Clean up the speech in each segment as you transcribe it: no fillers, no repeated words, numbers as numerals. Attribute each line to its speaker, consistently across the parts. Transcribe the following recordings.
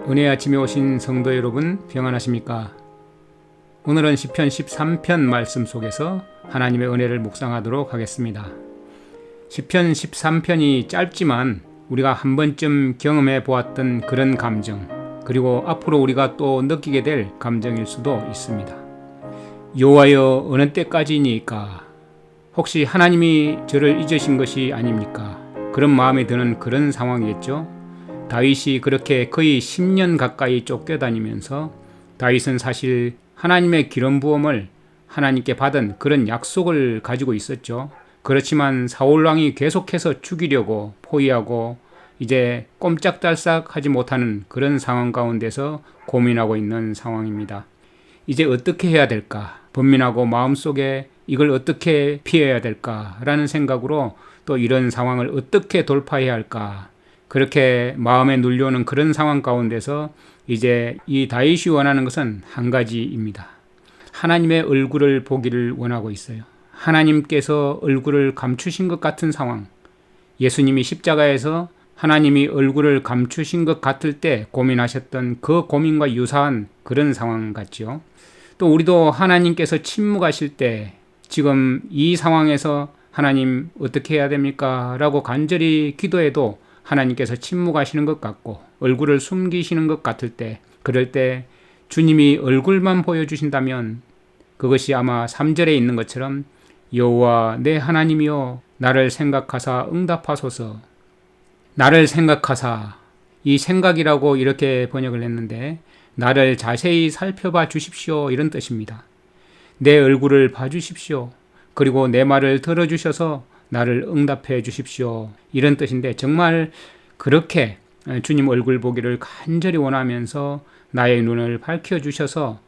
Speaker 1: 은혜의 아침에 오신 성도 여러분, 평안하십니까? 오늘은 시편 13편 말씀 속에서 하나님의 은혜를 묵상하도록 하겠습니다. 시편 13편이 짧지만 우리가 한 번쯤 경험해 보았던 그런 감정, 그리고 앞으로 우리가 또 느끼게 될 감정일 수도 있습니다. 여호와여, 어느 때까지니까? 혹시 하나님이 저를 잊으신 것이 아닙니까? 그런 마음이 드는 그런 상황이겠죠. 다윗이 그렇게 거의 10년 가까이 쫓겨다니면서 다윗은 사실 하나님의 기름 부음을 하나님께 받은 그런 약속을 가지고 있었죠. 그렇지만 사울왕이 계속해서 죽이려고 포위하고 이제 꼼짝달싹 하지 못하는 그런 상황 가운데서 고민하고 있는 상황입니다. 이제 어떻게 해야 될까? 번민하고 마음속에 이걸 어떻게 피해야 될까라는 생각으로 또 이런 상황을 어떻게 돌파해야 할까? 그렇게 마음에 눌려오는 그런 상황 가운데서 이제 이 다윗이 원하는 것은 한 가지입니다. 하나님의 얼굴을 보기를 원하고 있어요. 하나님께서 얼굴을 감추신 것 같은 상황, 예수님이 십자가에서 하나님이 얼굴을 감추신 것 같을 때 고민하셨던 그 고민과 유사한 그런 상황 같죠. 또 우리도 하나님께서 침묵하실 때 지금 이 상황에서 하나님 어떻게 해야 됩니까? 라고 간절히 기도해도 하나님께서 침묵하시는 것 같고 얼굴을 숨기시는 것 같을 때, 그럴 때 주님이 얼굴만 보여주신다면 그것이 아마 3절에 있는 것처럼 여호와 내 하나님이여 나를 생각하사 응답하소서. 나를 생각하사, 이 생각이라고 이렇게 번역을 했는데 나를 자세히 살펴봐 주십시오, 이런 뜻입니다. 내 얼굴을 봐주십시오. 그리고 내 말을 들어주셔서 나를 응답해 주십시오, 이런 뜻인데 정말 그렇게 주님 얼굴 보기를 간절히 원하면서 나의 눈을 밝혀주셔서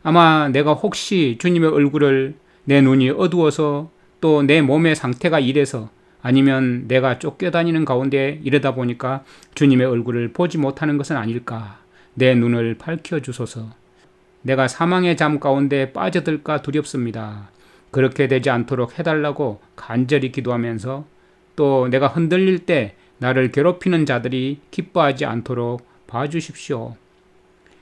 Speaker 1: 아마 내가 혹시 주님의 얼굴을 내 눈이 어두워서 또 내 몸의 상태가 이래서 아니면 내가 쫓겨다니는 가운데 이러다 보니까 주님의 얼굴을 보지 못하는 것은 아닐까. 내 눈을 밝혀주소서. 내가 사망의 잠 가운데 빠져들까 두렵습니다. 그렇게 되지 않도록 해달라고 간절히 기도하면서 또 내가 흔들릴 때 나를 괴롭히는 자들이 기뻐하지 않도록 봐주십시오.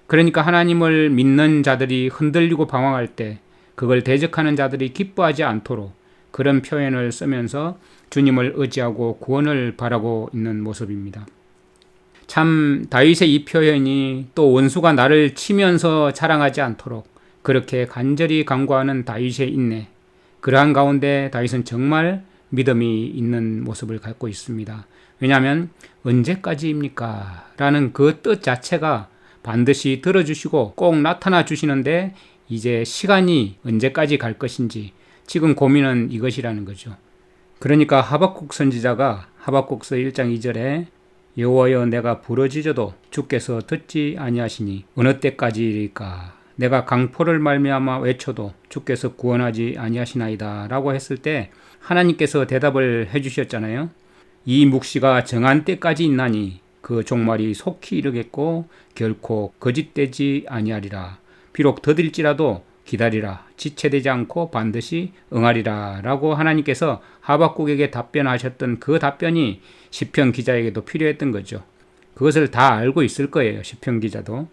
Speaker 1: 그러니까 하나님을 믿는 자들이 흔들리고 방황할 때 그걸 대적하는 자들이 기뻐하지 않도록 그런 표현을 쓰면서 주님을 의지하고 구원을 바라고 있는 모습입니다. 참 다윗의 이 표현이 또 원수가 나를 치면서 자랑하지 않도록 그렇게 간절히 간구하는 다윗의 인내, 그러한 가운데 다윗은 정말 믿음이 있는 모습을 갖고 있습니다. 왜냐하면 언제까지입니까? 라는 그 뜻 자체가 반드시 들어주시고 꼭 나타나 주시는데 이제 시간이 언제까지 갈 것인지 지금 고민은 이것이라는 거죠. 그러니까 하박국 선지자가 하박국서 1장 2절에 여호와여 내가 부르짖어도 주께서 듣지 아니하시니 어느 때까지일까? 내가 강포를 말미암아 외쳐도 주께서 구원하지 아니하시나이다 라고 했을 때 하나님께서 대답을 해주셨잖아요. 이 묵시가 정한 때까지 있나니 그 종말이 속히 이르겠고 결코 거짓되지 아니하리라. 비록 더딜지라도 기다리라. 지체되지 않고 반드시 응하리라 라고 하나님께서 하박국에게 답변하셨던 그 답변이 시편 기자에게도 필요했던 거죠. 그것을 다 알고 있을 거예요, 시편 기자도.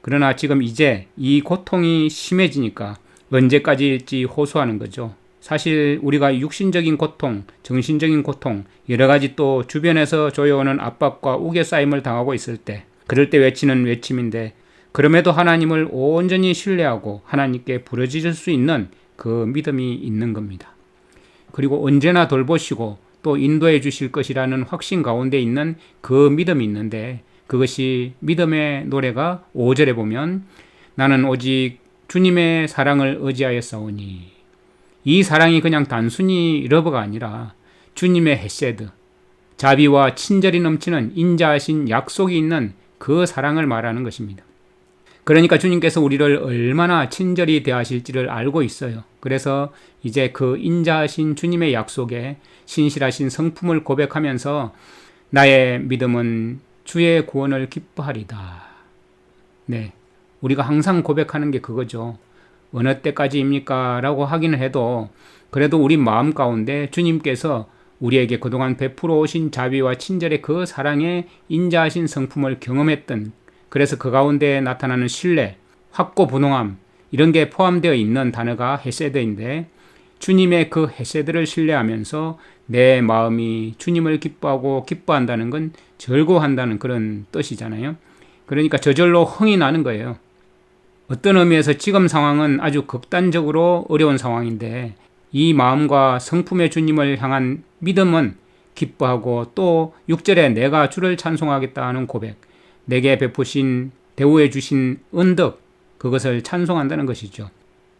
Speaker 1: 그러나 지금 이제 이 고통이 심해지니까 언제까지일지 호소하는 거죠. 사실 우리가 육신적인 고통, 정신적인 고통, 여러 가지 또 주변에서 조여오는 압박과 우겨싸임을 당하고 있을 때, 그럴 때 외치는 외침인데 그럼에도 하나님을 온전히 신뢰하고 하나님께 부르짖을 수 있는 그 믿음이 있는 겁니다. 그리고 언제나 돌보시고 또 인도해 주실 것이라는 확신 가운데 있는 그 믿음이 있는데 그것이 믿음의 노래가 5절에 보면 나는 오직 주님의 사랑을 의지하였사오니, 이 사랑이 그냥 단순히 러브가 아니라 주님의 헤세드, 자비와 친절이 넘치는 인자하신 약속이 있는 그 사랑을 말하는 것입니다. 그러니까 주님께서 우리를 얼마나 친절히 대하실지를 알고 있어요. 그래서 이제 그 인자하신 주님의 약속에 신실하신 성품을 고백하면서 나의 믿음은 주의 구원을 기뻐하리다. 네, 우리가 항상 고백하는 게 그거죠. 어느 때까지입니까? 라고 하기는 해도 그래도 우리 마음 가운데 주님께서 우리에게 그동안 베풀어 오신 자비와 친절의 그 사랑에 인자하신 성품을 경험했던 그래서 그 가운데 나타나는 신뢰, 확고부동함 이런 게 포함되어 있는 단어가 헤세드인데 주님의 그 헤세드를 신뢰하면서 내 마음이 주님을 기뻐하고 기뻐한다는 건 즐거워한다는 그런 뜻이잖아요. 그러니까 저절로 흥이 나는 거예요. 어떤 의미에서 지금 상황은 아주 극단적으로 어려운 상황인데 이 마음과 성품의 주님을 향한 믿음은 기뻐하고 또 6절에 내가 주를 찬송하겠다 하는 고백, 내게 베푸신 대우해 주신 은덕 그것을 찬송한다는 것이죠.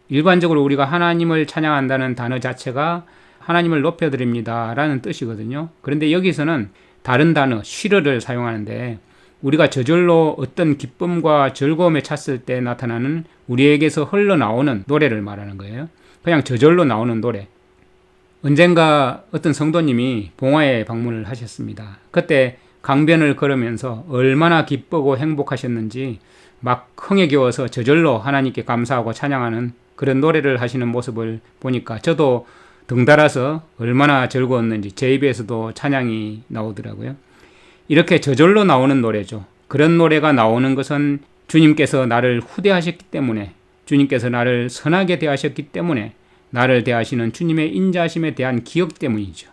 Speaker 1: 일반적으로 우리가 하나님을 찬양한다는 단어 자체가 하나님을 높여드립니다 라는 뜻이거든요. 그런데 여기서는 다른 단어 쉬르를 사용하는데 우리가 저절로 어떤 기쁨과 즐거움에 찼을 때 나타나는 우리에게서 흘러나오는 노래를 말하는 거예요. 그냥 저절로 나오는 노래. 언젠가 어떤 성도님이 봉화에 방문을 하셨습니다. 그때 강변을 걸으면서 얼마나 기쁘고 행복하셨는지 막 흥에 겨워서 저절로 하나님께 감사하고 찬양하는 그런 노래를 하시는 모습을 보니까 저도 덩달아서 얼마나 즐거웠는지 제 입에서도 찬양이 나오더라고요. 이렇게 저절로 나오는 노래죠. 그런 노래가 나오는 것은 주님께서 나를 후대하셨기 때문에, 주님께서 나를 선하게 대하셨기 때문에, 나를 대하시는 주님의 인자하심에 대한 기억 때문이죠.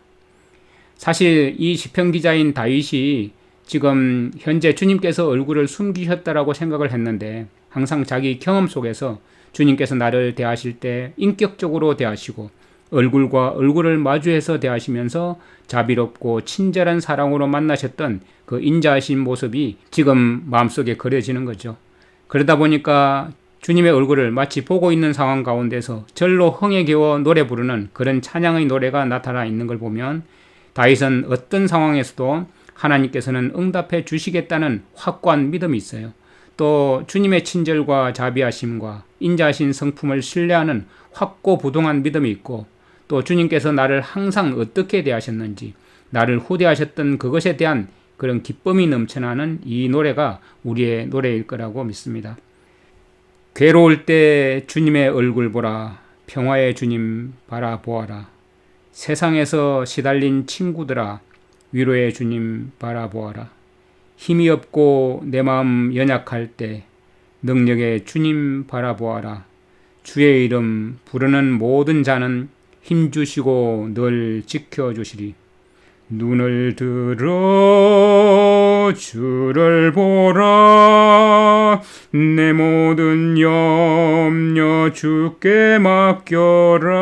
Speaker 1: 사실 이 시편 기자인 다윗이 지금 현재 주님께서 얼굴을 숨기셨다라고 생각을 했는데 항상 자기 경험 속에서 주님께서 나를 대하실 때 인격적으로 대하시고 얼굴과 얼굴을 마주해서 대하시면서 자비롭고 친절한 사랑으로 만나셨던 그 인자하신 모습이 지금 마음속에 그려지는 거죠. 그러다 보니까 주님의 얼굴을 마치 보고 있는 상황 가운데서 절로 흥에 겨워 노래 부르는 그런 찬양의 노래가 나타나 있는 걸 보면 다윗은 어떤 상황에서도 하나님께서는 응답해 주시겠다는 확고한 믿음이 있어요. 또 주님의 친절과 자비하심과 인자하신 성품을 신뢰하는 확고부동한 믿음이 있고 또 주님께서 나를 항상 어떻게 대하셨는지 나를 후대하셨던 그것에 대한 그런 기쁨이 넘쳐나는 이 노래가 우리의 노래일 거라고 믿습니다. 괴로울 때 주님의 얼굴 보라, 평화의 주님 바라보아라. 세상에서 시달린 친구들아, 위로의 주님 바라보아라. 힘이 없고 내 마음 연약할 때 능력의 주님 바라보아라. 주의 이름 부르는 모든 자는 힘주시고 늘 지켜주시리. 눈을 들어 주를 보라. 내 모든 염려 주께 맡겨라.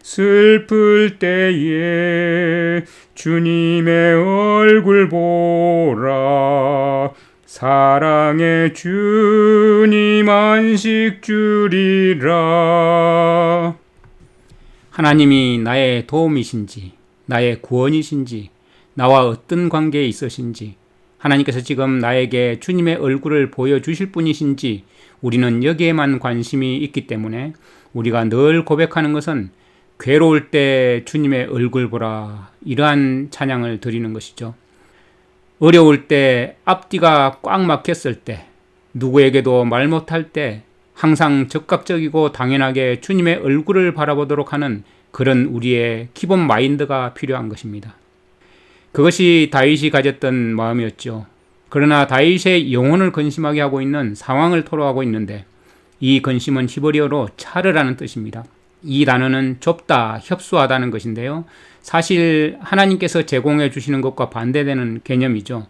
Speaker 1: 슬플 때에 주님의 얼굴 보라. 사랑의 주님 안식 주리라. 하나님이 나의 도움이신지 나의 구원이신지 나와 어떤 관계에 있으신지 하나님께서 지금 나에게 주님의 얼굴을 보여주실 분이신지 우리는 여기에만 관심이 있기 때문에 우리가 늘 고백하는 것은 괴로울 때 주님의 얼굴 보라 이러한 찬양을 드리는 것이죠. 어려울 때 앞뒤가 꽉 막혔을 때 누구에게도 말 못할 때 항상 적극적이고 당연하게 주님의 얼굴을 바라보도록 하는 그런 우리의 기본 마인드가 필요한 것입니다. 그것이 다윗이 가졌던 마음이었죠. 그러나 다윗의 영혼을 근심하게 하고 있는 상황을 토로하고 있는데 이 근심은 히브리어로 차르라는 뜻입니다. 이 단어는 좁다, 협소하다는 것인데요. 사실 하나님께서 제공해 주시는 것과 반대되는 개념이죠.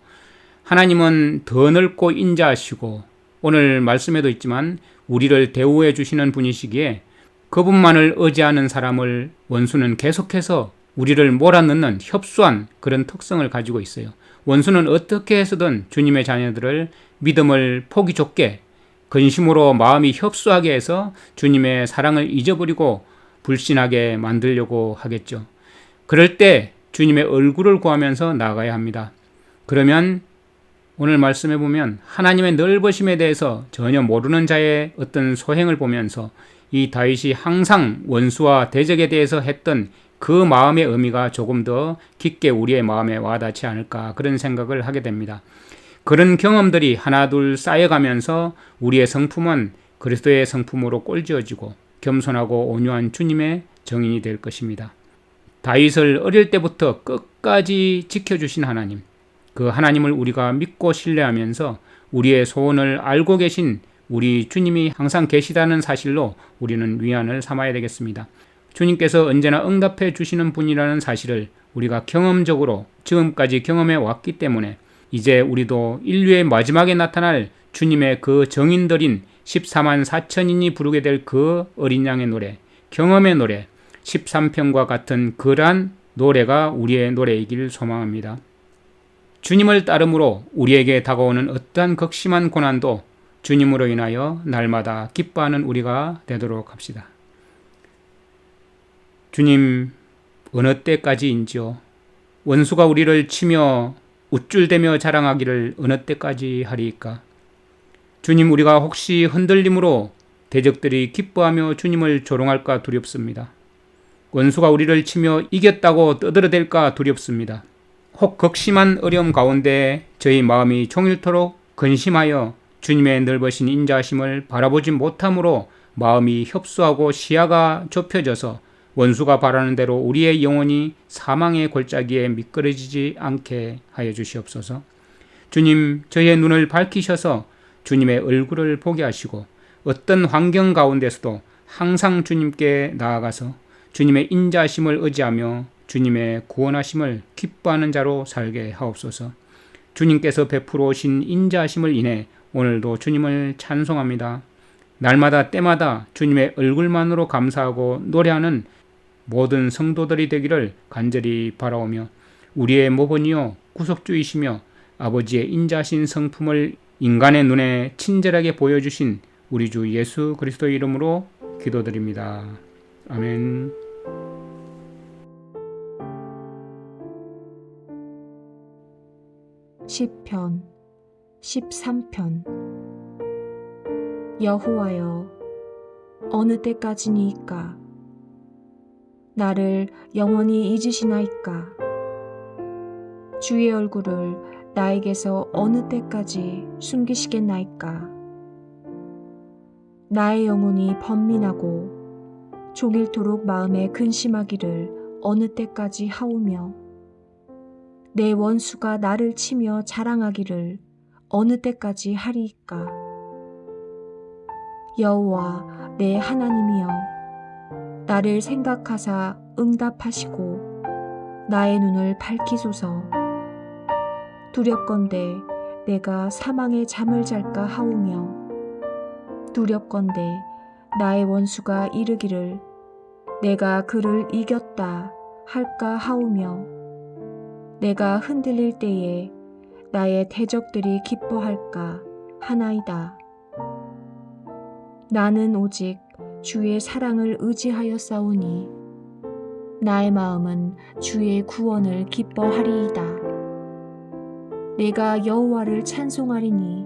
Speaker 1: 하나님은 더 넓고 인자하시고 오늘 말씀에도 있지만 우리를 대우해 주시는 분이시기에 그분만을 의지하는 사람을 원수는 계속해서 우리를 몰아넣는 협소한 그런 특성을 가지고 있어요. 원수는 어떻게 해서든 주님의 자녀들을 믿음을 포기 좁게 근심으로 마음이 협소하게 해서 주님의 사랑을 잊어버리고 불신하게 만들려고 하겠죠. 그럴 때 주님의 얼굴을 구하면서 나아가야 합니다. 그러면 오늘 말씀해 보면 하나님의 넓으심에 대해서 전혀 모르는 자의 어떤 소행을 보면서 이 다윗이 항상 원수와 대적에 대해서 했던 그 마음의 의미가 조금 더 깊게 우리의 마음에 와닿지 않을까 그런 생각을 하게 됩니다. 그런 경험들이 하나둘 쌓여가면서 우리의 성품은 그리스도의 성품으로 꼴지어지고 겸손하고 온유한 주님의 정인이 될 것입니다. 다윗을 어릴 때부터 끝까지 지켜주신 하나님, 그 하나님을 우리가 믿고 신뢰하면서 우리의 소원을 알고 계신 우리 주님이 항상 계시다는 사실로 우리는 위안을 삼아야 되겠습니다. 주님께서 언제나 응답해 주시는 분이라는 사실을 우리가 경험적으로 지금까지 경험해 왔기 때문에 이제 우리도 인류의 마지막에 나타날 주님의 그 정인들인 14만 4천인이 부르게 될 그 어린 양의 노래, 경험의 노래, 13편과 같은 그러한 노래가 우리의 노래이길 소망합니다. 주님을 따름으로 우리에게 다가오는 어떠한 극심한 고난도 주님으로 인하여 날마다 기뻐하는 우리가 되도록 합시다. 주님, 어느 때까지인지요? 원수가 우리를 치며 우쭐대며 자랑하기를 어느 때까지 하리이까? 주님, 우리가 혹시 흔들림으로 대적들이 기뻐하며 주님을 조롱할까 두렵습니다. 원수가 우리를 치며 이겼다고 떠들어댈까 두렵습니다. 혹 극심한 어려움 가운데 저희 마음이 종일토록 근심하여 주님의 넓으신 인자하심을 바라보지 못함으로 마음이 협소하고 시야가 좁혀져서 원수가 바라는 대로 우리의 영혼이 사망의 골짜기에 미끄러지지 않게 하여 주시옵소서. 주님, 저희의 눈을 밝히셔서 주님의 얼굴을 보게 하시고 어떤 환경 가운데서도 항상 주님께 나아가서 주님의 인자하심을 의지하며 주님의 구원하심을 기뻐하는 자로 살게 하옵소서. 주님께서 베풀어 오신 인자하심을 인해 오늘도 주님을 찬송합니다. 날마다 때마다 주님의 얼굴만으로 감사하고 노래하는 모든 성도들이 되기를 간절히 바라오며 우리의 모본이요 구속주이시며 아버지의 인자하신 성품을 인간의 눈에 친절하게 보여주신 우리 주 예수 그리스도의 이름으로 기도드립니다. 아멘.
Speaker 2: 시편 13편. 여호와여, 어느 때까지니이까? 나를 영원히 잊으시나이까? 주의 얼굴을 나에게서 어느 때까지 숨기시겠나이까? 나의 영혼이 번민하고 종일토록 마음에 근심하기를 어느 때까지 하오며 내 원수가 나를 치며 자랑하기를 어느 때까지 하리이까? 여호와 내 하나님이여, 나를 생각하사 응답하시고 나의 눈을 밝히소서. 두렵건대 내가 사망의 잠을 잘까 하오며 두렵건대 나의 원수가 이르기를 내가 그를 이겼다 할까 하오며 내가 흔들릴 때에 나의 대적들이 기뻐할까 하나이다. 나는 오직 주의 사랑을 의지하여 싸우니 나의 마음은 주의 구원을 기뻐하리이다. 내가 여호와를 찬송하리니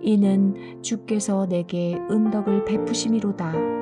Speaker 2: 이는 주께서 내게 은덕을 베푸심이로다.